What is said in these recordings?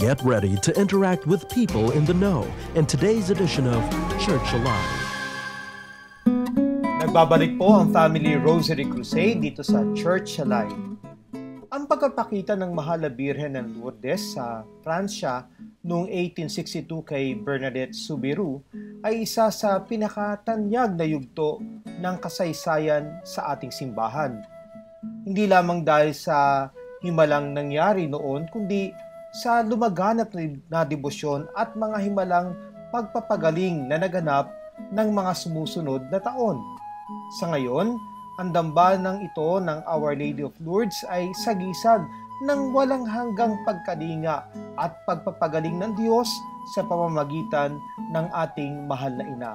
Get ready to interact with people in the know in today's edition of Church Alive. Nagbabalik po ang Family Rosary Crusade dito sa Church Alive. Ang pagpapakita ng Mahal na Birhen ng Lourdes sa Pransya noong 1862 kay Bernadette Soubirous ay isa sa pinakatanyag na yugto ng kasaysayan sa ating simbahan. Hindi lamang dahil sa himalang nangyari noon, kundi sa lumaganap na debosyon at mga himalang pagpapagaling na naganap ng mga sumusunod na taon. Sa ngayon, ang dambalang ito ng Our Lady of Lourdes ay sagisag ng walang hanggang pagkalinga at pagpapagaling ng Diyos sa pamamagitan ng ating mahal na ina.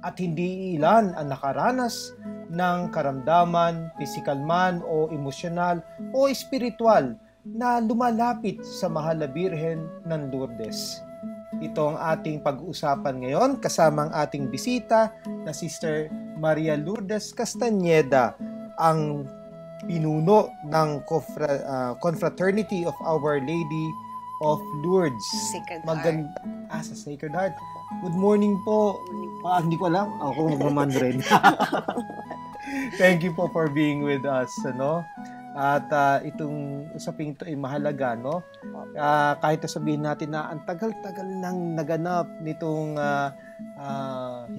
At hindi ilan ang nakaranas ng karamdaman, pisikal man o emosyonal o espiritual na lumalapit sa Mahal na Birhen ng Lourdes. Ito ang ating pag-uusapan ngayon kasama ang ating bisita na Sister Maria Lourdes Castañeda, ang pinuno ng Confraternity of Our Lady of Lourdes. Sacred Heart. Sa Sacred Heart. Good morning po. Hindi ko alam. Ako magmaman rin. Thank you po for being with us. At itong usaping ito ay mahalaga, no? Kahit sabihin natin na ang tagal-tagal nang naganap nitong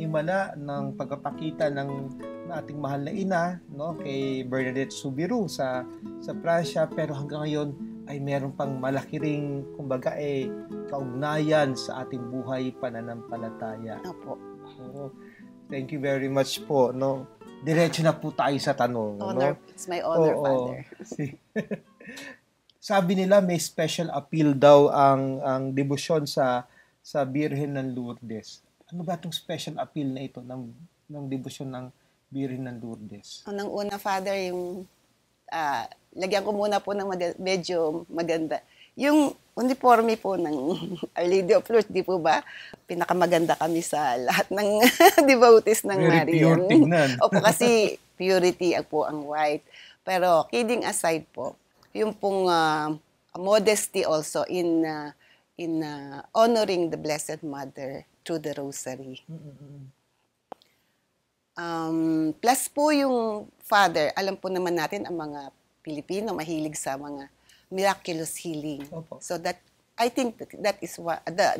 himala ng pagpapakita ng ating mahal na ina, no, kay Bernadette Soubirous sa Pransya, pero hanggang ngayon ay meron pang malaki ring, kumbaga, kaugnayan sa ating buhay pananampalataya. Opo. Thank you very much po, no? Diretso na po tayo sa tanong. Honor, no? It's my honor, Father. Sabi nila may special appeal daw ang debosyon sa Birhen ng Lourdes. Ano ba itong special appeal na ito ng debosyon ng Birhen ng Lourdes? Unang una, Father, yung lagyan ko muna po ng medyo maganda. Yung uniforme po ng Our Lady of Lourdes, di po ba? Pinakamaganda kami sa lahat ng devotees ng Marian. Very pure tignan. Opo, kasi purity po ang white. Pero kidding aside po, yung pong modesty also in honoring the Blessed Mother through the Rosary. Plus po yung Father, alam po naman natin ang mga Pilipino mahilig sa mga miraculous healing. Opo. So that I think that is what the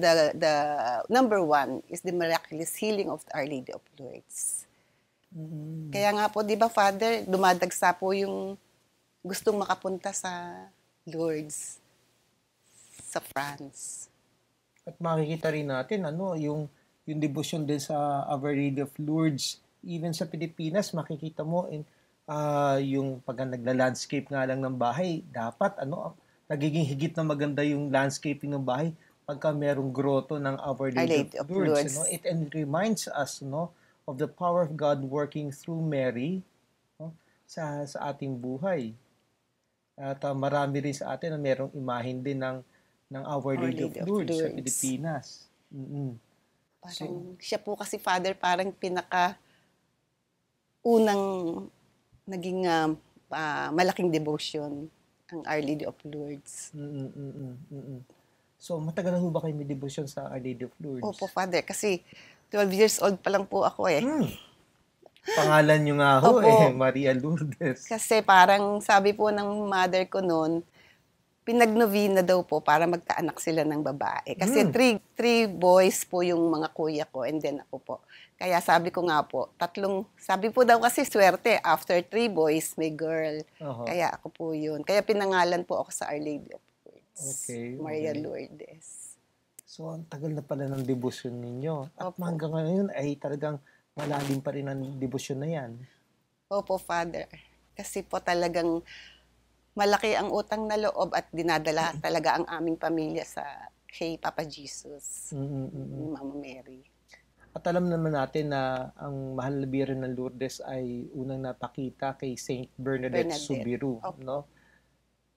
number one is the miraculous healing of Our Lady of Lourdes. Mm-hmm. Kaya nga po, 'di ba, Father, dumadagsa po yung gustong makapunta sa Lourdes sa France. At makikita rin natin yung devotion din sa Our Lady of Lourdes, even sa Pilipinas, makikita mo yung pag nagla-landscape nga lang ng bahay, dapat nagiging higit na maganda yung landscaping ng bahay pagka merong grotto ng Our Lady of Lourdes. It reminds us of the power of God working through Mary sa ating buhay. At marami rin sa atin na merong imahin din ng Our Lady of Lourdes sa Pilipinas. Mm-hmm. Parang siya po kasi, Father, parang unang naging malaking devotion ang Our Lady of Lourdes. So, matagal na ho ba kayo may devotion sa Our Lady of Lourdes? Opo, Father, kasi 12 years old pa lang po ako . Pangalan nyo nga ho, Maria Lourdes. Kasi parang sabi po ng mother ko noon, pinagnovena daw po para magkaanak sila ng babae. Kasi three boys po yung mga kuya ko and then ako po. Kaya sabi ko nga po, sabi po daw kasi swerte, after 3 boys, may girl. Kaya ako po yun. Kaya pinangalan po ako sa Our Lady of Lourdes. Okay. Maria Lourdes. So, ang tagal na pala ng debosyon ninyo. At hanggang ngayon ay talagang malalim pa rin ang debosyon na yan. Opo, Father. Kasi po talagang malaki ang utang na loob at dinadala talaga ang aming pamilya kay Papa Jesus, ni Mama Mary. At alam naman natin na ang Mahal na Birhen ng Lourdes ay unang napakita kay Saint Bernadette Soubirous, no?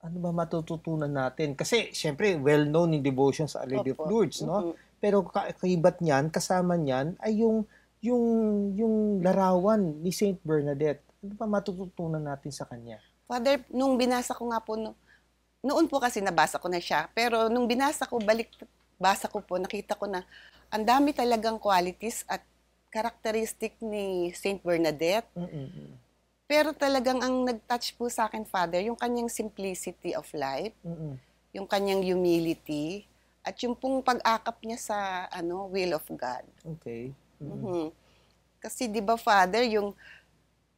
Ano ba matututunan natin? Kasi, syempre, well-known yung devotion sa Our Lady of Lourdes, no? Pero kaibat niyan, kasama niyan, ay yung larawan ni Saint Bernadette. Ano ba matututunan natin sa kanya? Father, nung binasa ko nga po noon po kasi nabasa ko na siya, pero nung binasa ko, basa ko po, nakita ko na ang dami talagang qualities at characteristic ni Saint Bernadette. Mm-mm. Pero talagang ang nag-touch po sa akin, Father, yung kanyang simplicity of life, Mm-mm. yung kanyang humility, at yung pong pag-akap niya sa will of God. Okay. Mm-mm. Mhm. Kasi 'di ba, Father, yung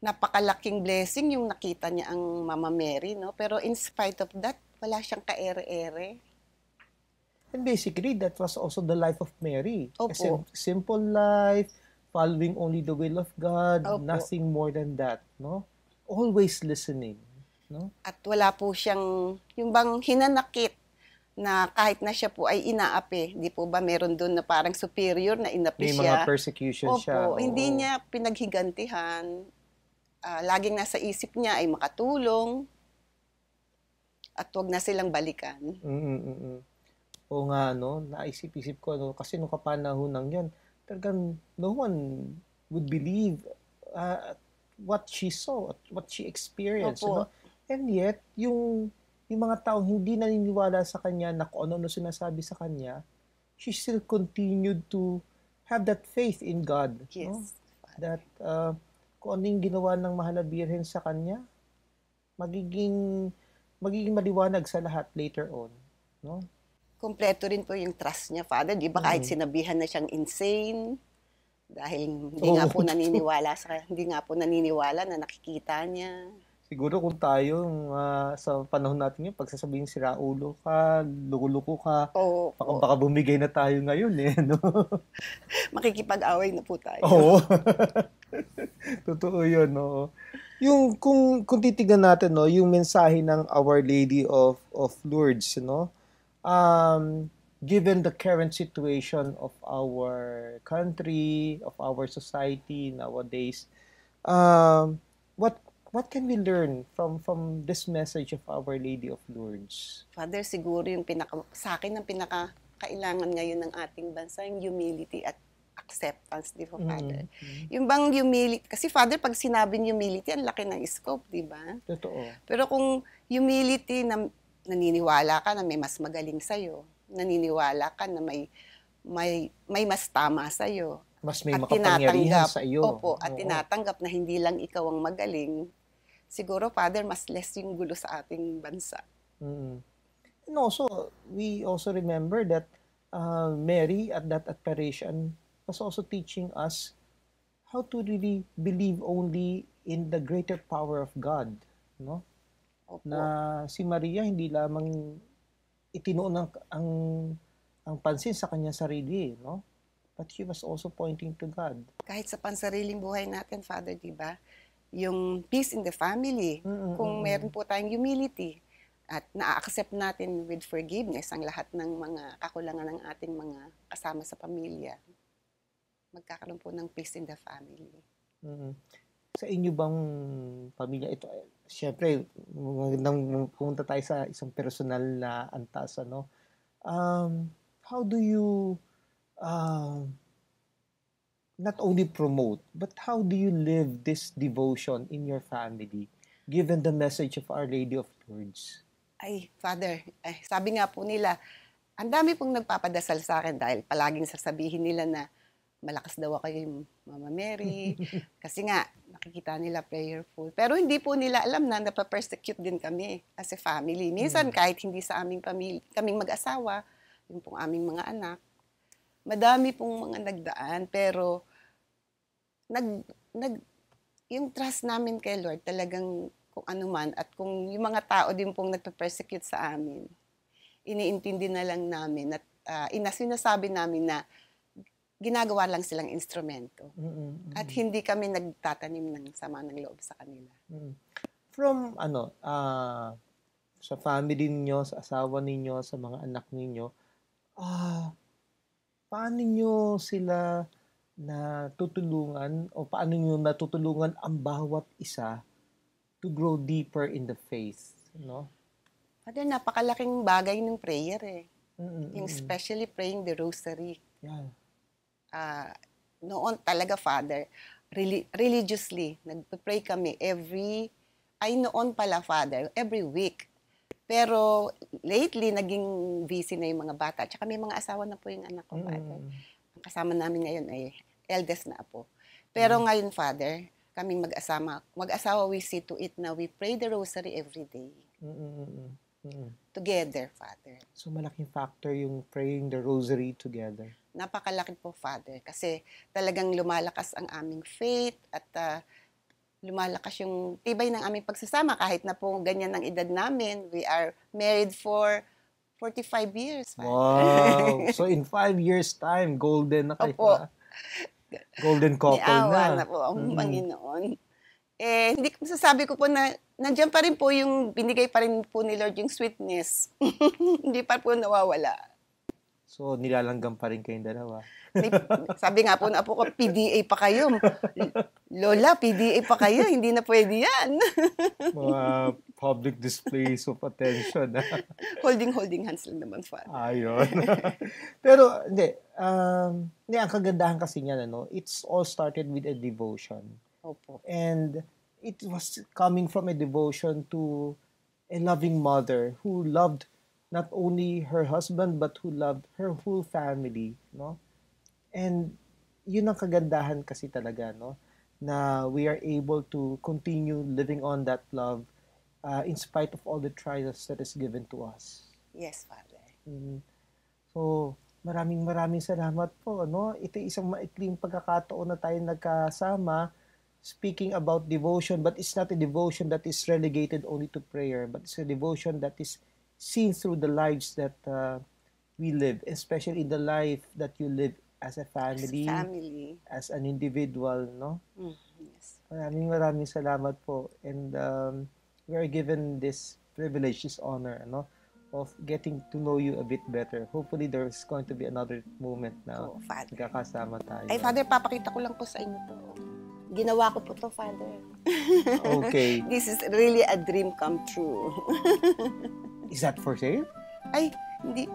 napakalaking blessing yung nakita niya ang Mama Mary, no? Pero in spite of that, wala siyang kaere-ere. And basically, that was also the life of Mary. Kasi Opo. simple life, following only the will of God, Opo. nothing more than that, no? Always listening, no? At wala po siyang, yung bang hinanakit na kahit na siya po ay inaapi, di po ba meron doon na parang superior na inapi May siya? mga persecution siya. Opo, hindi niya pinaghigantihan. Laging nasa isip niya ay makatulong at wag na silang balikan. Mm-mm. Oo nga, no? Naisip-isip ko, no? Kasi nung kapanahon yan, talagang no one would believe what she saw, what she experienced, Opo. no? And yet, yung mga taong hindi naniniwala sa kanya na kung ano sinasabi sa kanya, she still continued to have that faith in God. No? Yes. That kung ano yung ginawa ng Mahal na Birhen sa kanya, magiging maliwanag sa lahat later on. No? Kompleto rin po yung trust niya, Father. Di ba kahit sinabihan na siyang insane, dahil hindi nga po naniniwala na nakikita niya. Siguro kung tayo sa panahon natin yun, pagsasabihin sira ulo ka, luko-luko ka, Oo, baka bumigay na tayo ngayon no? makikipag-away na po tayo. Oo. Totoo yun, no? Yung kung titignan natin, no, yung mensahe ng Our Lady of Lourdes, no? Given the current situation of our country, of our society nowadays, what can we learn from this message of Our Lady of Lourdes? Father, siguro yung sa akin ang pinakakailangan ngayon ng ating bansa, yung humility at acceptance, di ba, Father? Yung bang humility, kasi Father, pag sinabing humility, ang laki ng scope, di ba? Totoo. Pero kung humility na naniniwala ka na may mas magaling sa'yo, naniniwala ka na may mas tama sa'yo, Mas may at makapangyarihan sa iyo. Opo, at tinatanggap na hindi lang ikaw ang magaling, siguro, Father, mas less yung gulo sa ating bansa. Mm. And also, we also remember that Mary at that apparition was also teaching us how to really believe only in the greater power of God, no? Opo. Na si Maria hindi lamang itinuon ang pansin sa kanya sarili, no? But she was also pointing to God. Kahit sa pansariling buhay natin, Father, di ba? Yung peace in the family, kung meron po tayong humility at na-accept natin with forgiveness ang lahat ng mga kakulangan ng ating mga kasama sa pamilya, magkakaroon po ng peace in the family. Sa inyo bang pamilya ito, syempre, nang pumunta tayo sa isang personal na antas, ano? How do you not only promote, but how do you live this devotion in your family, given the message of Our Lady of Lourdes? Ay, Father, sabi nga po nila, ang dami pong nagpapadasal sa akin dahil palaging sasabihin nila na malakas daw ako yung Mama Mary. Kasi nga, nakikita nila prayerful. Pero hindi po nila alam na napapersecute din kami as a family. Minsan, kahit hindi sa aming kaming mag-asawa, yung pong aming mga anak, madami pong mga nagdaan, pero yung trust namin kay Lord talagang kung ano man at kung yung mga tao din pong nagpe-persecute sa amin, iniintindi na lang namin at sinasabi namin na ginagawa lang silang instrumento. At hindi kami nagtatanim ng sama ng loob sa kanila. From sa family ninyo, sa asawa ninyo, sa mga anak ninyo, paano nyo sila natutulungan o paano nyo natutulungan ang bawat isa to grow deeper in the faith, no? Father, napakalaking bagay ng prayer Yung especially praying the rosary. Yeah. Noon talaga, Father, religiously, nagpe-pray kami every week. Pero lately, naging busy na yung mga bata. Tsaka may mga asawa na po yung anak ko, Father. Ang kasama namin ngayon ay eldest na apo. Pero ngayon, Father, kaming mag-asawa, we see to it na we pray the rosary every day. Together, Father. So malaking factor yung praying the rosary together. Napakalaki po, Father. Kasi talagang lumalakas ang aming faith at lumalakas yung tibay ng aming pagsasama. Kahit na po ganyan ang edad namin, we are married for 45 years. Father. Wow! So in 5 years time, golden na kayo. Opo. Golden couple Niawa na. na po ang Panginoon. Hindi ko masasabi ko po na nandiyan pa rin po yung binigay pa rin po ni Lord yung sweetness. Hindi pa po nawawala. So nilalanggam pa rin kayong dalawa. Sabi nga po na po ko, PDA pa kayo. Lola, PDA pa kayo. Hindi na pwede yan. Mga public displays of attention. Holding hands lang naman, Father. Ayun. Pero, hindi. Ang kagandahan kasi niyan, it's all started with a devotion. Opo. And it was coming from a devotion to a loving mother who loved not only her husband but who loved her whole family, no? And yun ang kagandahan kasi talaga, no? Na we are able to continue living on that love in spite of all the trials that is given to us. Yes, Father. So, maraming salamat po, no? Ito isang maikling pagkakataon na tayo nagkasama speaking about devotion, but it's not a devotion that is relegated only to prayer, but it's a devotion that is seen through the lives that we live, especially the life that you live as a family, as an individual, no? Yes. Maraming salamat po. And we are given this privilege, this honor, no? Of getting to know you a bit better. Hopefully, there's going to be another moment na magkakasama tayo. Ay, Father, papakita ko lang po sa inyo to. Ginawa ko po to, Father. Okay. This is really a dream come true. Is that for sale? Ay, hindi.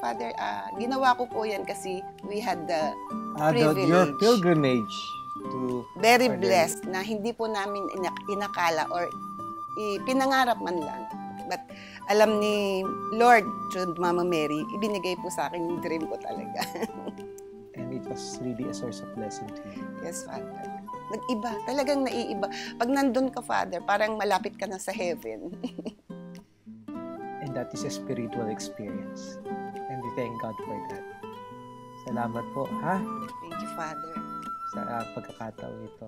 Father, ginawa ko po yan kasi we had the privilege. Your pilgrimage to... Very blessed na hindi po namin inakala or pinangarap man lang. But alam ni Lord through Mama Mary, ibinigay po sa akin yung dream ko talaga. And it was really a source of blessing to you. Yes, Father. Nag-iba, talagang naiiba. Pag nandun ka, Father, parang malapit ka na sa heaven. And that is a spiritual experience. And we thank God for that. Salamat po, ha? Thank you, Father. Sa pagkakataon ito.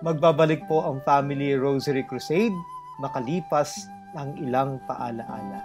Magbabalik po ang Family Rosary Crusade makalipas ng ilang paalaala.